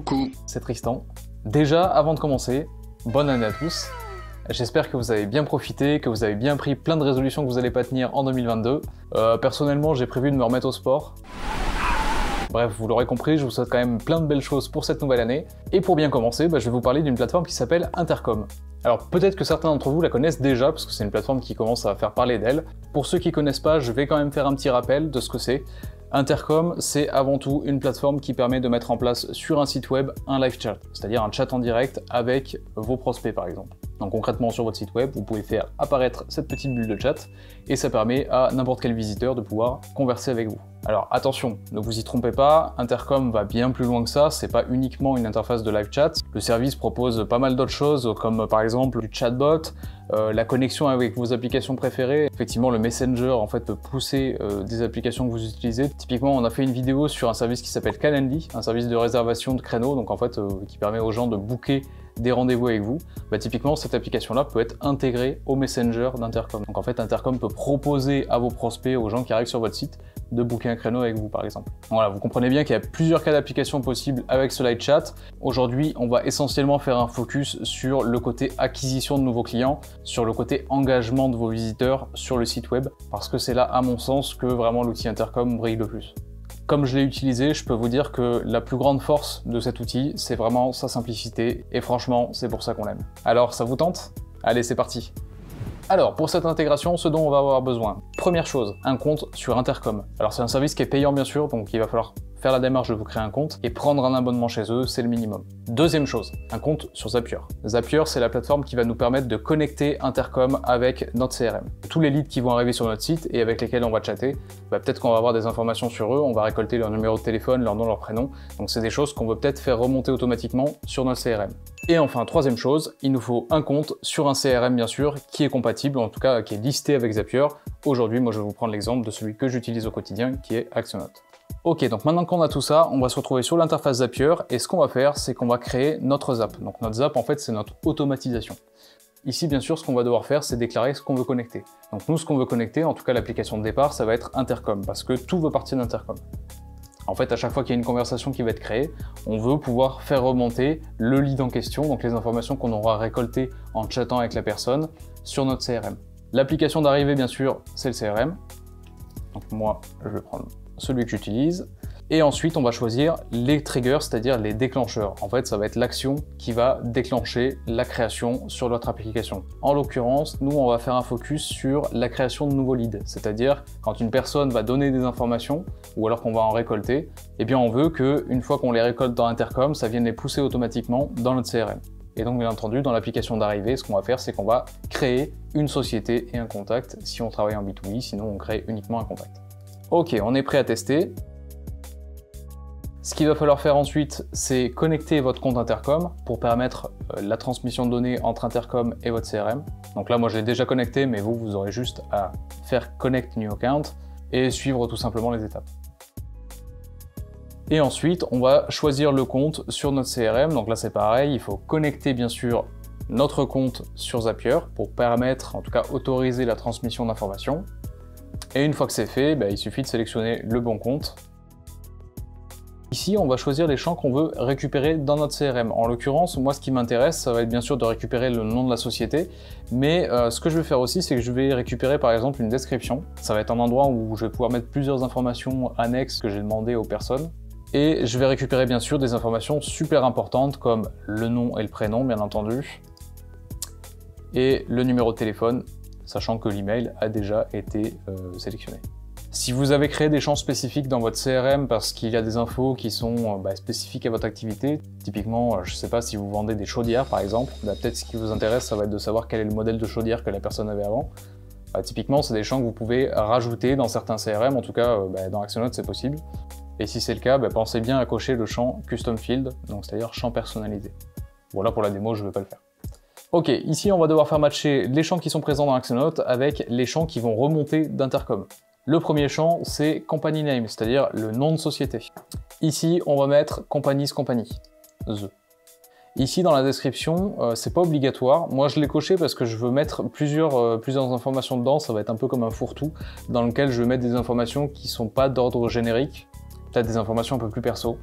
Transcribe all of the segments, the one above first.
Coucou, c'est Tristan. Déjà, avant de commencer, bonne année à tous. J'espère que vous avez bien profité, que vous avez bien pris plein de résolutions que vous n'allez pas tenir en 2022. Personnellement, j'ai prévu de me remettre au sport. Bref, vous l'aurez compris, je vous souhaite quand même plein de belles choses pour cette nouvelle année. Et pour bien commencer, je vais vous parler d'une plateforme qui s'appelle Intercom. Alors peut-être que certains d'entre vous la connaissent déjà, parce que c'est une plateforme qui commence à faire parler d'elle. Pour ceux qui connaissent pas, je vais quand même faire un petit rappel de ce que c'est. Intercom, c'est avant tout une plateforme qui permet de mettre en place sur un site web un live chat, c'est-à-dire un chat en direct avec vos prospects par exemple. Donc concrètement sur votre site web, vous pouvez faire apparaître cette petite bulle de chat et ça permet à n'importe quel visiteur de pouvoir converser avec vous. Alors attention, ne vous y trompez pas, Intercom va bien plus loin que ça, c'est pas uniquement une interface de live chat. Le service propose pas mal d'autres choses comme par exemple du chatbot, la connexion avec vos applications préférées. Effectivement, le Messenger en fait peut pousser des applications que vous utilisez. Typiquement, on a fait une vidéo sur un service qui s'appelle Calendly, un service de réservation de créneaux, donc en fait qui permet aux gens de booker des rendez-vous avec vous. Typiquement, cette application-là peut être intégrée au Messenger d'Intercom. Donc en fait, Intercom peut proposer à vos prospects, aux gens qui arrivent sur votre site, de booker un créneau avec vous par exemple. Voilà, vous comprenez bien qu'il y a plusieurs cas d'application possibles avec ce live chat. Aujourd'hui, on va essentiellement faire un focus sur le côté acquisition de nouveaux clients, sur le côté engagement de vos visiteurs sur le site web, parce que c'est là, à mon sens, que vraiment l'outil Intercom brille le plus. Comme je l'ai utilisé, je peux vous dire que la plus grande force de cet outil, c'est vraiment sa simplicité, et franchement, c'est pour ça qu'on l'aime. Alors, ça vous tente? Allez, c'est parti! Alors, pour cette intégration, ce dont on va avoir besoin. Première chose, un compte sur Intercom. Alors c'est un service qui est payant bien sûr, donc il va falloir faire la démarche de vous créer un compte et prendre un abonnement chez eux, c'est le minimum. Deuxième chose, un compte sur Zapier. Zapier, c'est la plateforme qui va nous permettre de connecter Intercom avec notre CRM. Tous les leads qui vont arriver sur notre site et avec lesquels on va chatter, peut-être qu'on va avoir des informations sur eux, on va récolter leur numéro de téléphone, leur nom, leur prénom. Donc c'est des choses qu'on veut peut-être faire remonter automatiquement sur notre CRM. Et enfin, troisième chose, il nous faut un compte sur un CRM bien sûr, qui est compatible, en tout cas qui est listé avec Zapier. Aujourd'hui, moi je vais vous prendre l'exemple de celui que j'utilise au quotidien, qui est Actionnote. Ok, donc maintenant qu'on a tout ça, on va se retrouver sur l'interface Zapier, et ce qu'on va faire, c'est qu'on va créer notre Zap. Donc notre Zap, en fait, c'est notre automatisation. Ici, bien sûr, ce qu'on va devoir faire, c'est déclarer ce qu'on veut connecter. Donc nous, ce qu'on veut connecter, en tout cas l'application de départ, ça va être Intercom, parce que tout veut partir d'Intercom. En fait, à chaque fois qu'il y a une conversation qui va être créée, on veut pouvoir faire remonter le lead en question, donc les informations qu'on aura récoltées en chattant avec la personne, sur notre CRM. L'application d'arrivée, bien sûr, c'est le CRM. Donc moi, je vais prendre celui que j'utilise. Et ensuite, on va choisir les triggers, c'est-à-dire les déclencheurs. En fait, ça va être l'action qui va déclencher la création sur notre application. En l'occurrence, nous, on va faire un focus sur la création de nouveaux leads. C'est-à-dire, quand une personne va donner des informations, ou alors qu'on va en récolter, eh bien, on veut qu'une fois qu'on les récolte dans Intercom, ça vienne les pousser automatiquement dans notre CRM. Et donc, bien entendu, dans l'application d'arrivée, ce qu'on va faire, c'est qu'on va créer une société et un contact si on travaille en B2B, sinon on crée uniquement un contact. Ok, on est prêt à tester. Ce qu'il va falloir faire ensuite, c'est connecter votre compte Intercom pour permettre la transmission de données entre Intercom et votre CRM. Donc là, moi, je l'ai déjà connecté, mais vous aurez juste à faire Connect New Account et suivre tout simplement les étapes. Et ensuite, on va choisir le compte sur notre CRM. Donc là, c'est pareil, il faut connecter bien sûr notre compte sur Zapier pour permettre, en tout cas, autoriser la transmission d'informations. Et une fois que c'est fait, il suffit de sélectionner le bon compte. Ici, on va choisir les champs qu'on veut récupérer dans notre CRM. En l'occurrence, moi, ce qui m'intéresse, ça va être bien sûr de récupérer le nom de la société, mais ce que je vais faire aussi, c'est que je vais récupérer par exemple une description. Ça va être un endroit où je vais pouvoir mettre plusieurs informations annexes que j'ai demandé aux personnes. Et je vais récupérer bien sûr des informations super importantes comme le nom et le prénom, bien entendu, et le numéro de téléphone, sachant que l'email a déjà été sélectionné. Si vous avez créé des champs spécifiques dans votre CRM parce qu'il y a des infos qui sont spécifiques à votre activité, typiquement, je ne sais pas si vous vendez des chaudières par exemple, peut-être ce qui vous intéresse, ça va être de savoir quel est le modèle de chaudière que la personne avait avant. Typiquement, c'est des champs que vous pouvez rajouter dans certains CRM, en tout cas dans Actionnote c'est possible. Et si c'est le cas, pensez bien à cocher le champ Custom Field, donc c'est-à-dire champ personnalisé. Voilà, pour la démo, je ne vais pas le faire. Ok, ici on va devoir faire matcher les champs qui sont présents dans Actionnote avec les champs qui vont remonter d'Intercom. Le premier champ, c'est Company Name, c'est-à-dire le nom de société. Ici, on va mettre Company's Company, The. Ici, dans la description, c'est pas obligatoire. Moi, je l'ai coché parce que je veux mettre plusieurs informations dedans. Ça va être un peu comme un fourre-tout dans lequel je vais mettre des informations qui sont pas d'ordre générique, peut-être des informations un peu plus perso.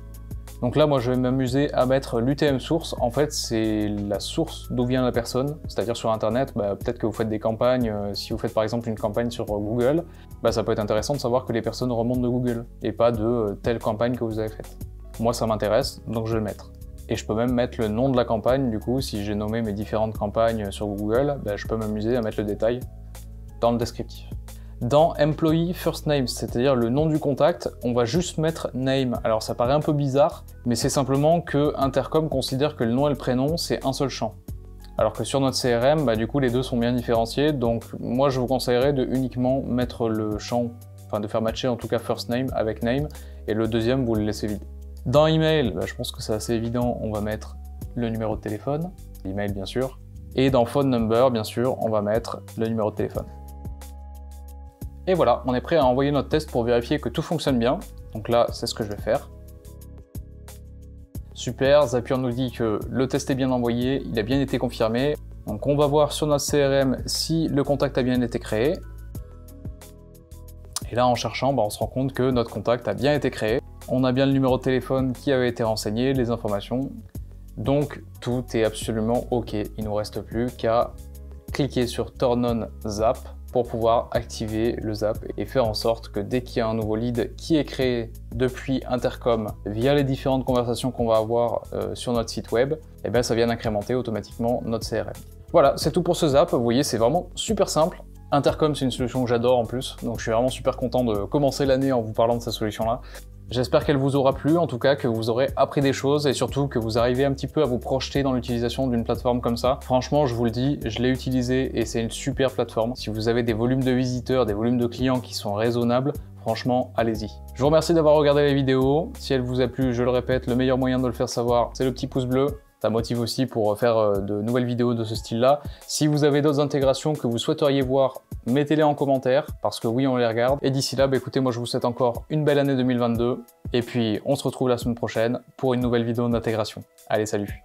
Donc là, moi, je vais m'amuser à mettre l'UTM source. En fait, c'est la source d'où vient la personne. C'est-à-dire sur Internet, peut-être que vous faites des campagnes, si vous faites par exemple une campagne sur Google, ça peut être intéressant de savoir que les personnes remontent de Google et pas de telle campagne que vous avez faite. Moi, ça m'intéresse, donc je vais le mettre. Et je peux même mettre le nom de la campagne, du coup, si j'ai nommé mes différentes campagnes sur Google, je peux m'amuser à mettre le détail dans le descriptif. Dans Employee First Name, c'est-à-dire le nom du contact, on va juste mettre name. Alors ça paraît un peu bizarre, mais c'est simplement que Intercom considère que le nom et le prénom, c'est un seul champ. Alors que sur notre CRM, du coup, les deux sont bien différenciés, donc moi je vous conseillerais de uniquement mettre le champ, enfin de faire matcher en tout cas First Name avec name, et le deuxième, vous le laissez vide. Dans email, je pense que c'est assez évident, on va mettre le numéro de téléphone, l'email bien sûr, et dans phone number, bien sûr, on va mettre le numéro de téléphone. Et voilà, on est prêt à envoyer notre test pour vérifier que tout fonctionne bien. Donc là, c'est ce que je vais faire. Super, Zapier nous dit que le test est bien envoyé, il a bien été confirmé. Donc on va voir sur notre CRM si le contact a bien été créé. Et là, en cherchant, on se rend compte que notre contact a bien été créé. On a bien le numéro de téléphone qui avait été renseigné, les informations. Donc tout est absolument OK. Il ne nous reste plus qu'à cliquer sur Turn on Zap pour pouvoir activer le Zap et faire en sorte que dès qu'il y a un nouveau lead qui est créé depuis Intercom via les différentes conversations qu'on va avoir sur notre site web, ça vient incrémenter automatiquement notre CRM. Voilà, c'est tout pour ce Zap. Vous voyez, c'est vraiment super simple. Intercom, c'est une solution que j'adore en plus, donc je suis vraiment super content de commencer l'année en vous parlant de cette solution-là. J'espère qu'elle vous aura plu, en tout cas que vous aurez appris des choses et surtout que vous arrivez un petit peu à vous projeter dans l'utilisation d'une plateforme comme ça. Franchement, je vous le dis, je l'ai utilisée et c'est une super plateforme. Si vous avez des volumes de visiteurs, des volumes de clients qui sont raisonnables, franchement, allez-y. Je vous remercie d'avoir regardé la vidéo. Si elle vous a plu, je le répète, le meilleur moyen de le faire savoir, c'est le petit pouce bleu. Ça motive aussi pour faire de nouvelles vidéos de ce style-là. Si vous avez d'autres intégrations que vous souhaiteriez voir, mettez-les en commentaire, parce que oui, on les regarde. Et d'ici là, écoutez, moi je vous souhaite encore une belle année 2022. Et puis, on se retrouve la semaine prochaine pour une nouvelle vidéo d'intégration. Allez, salut!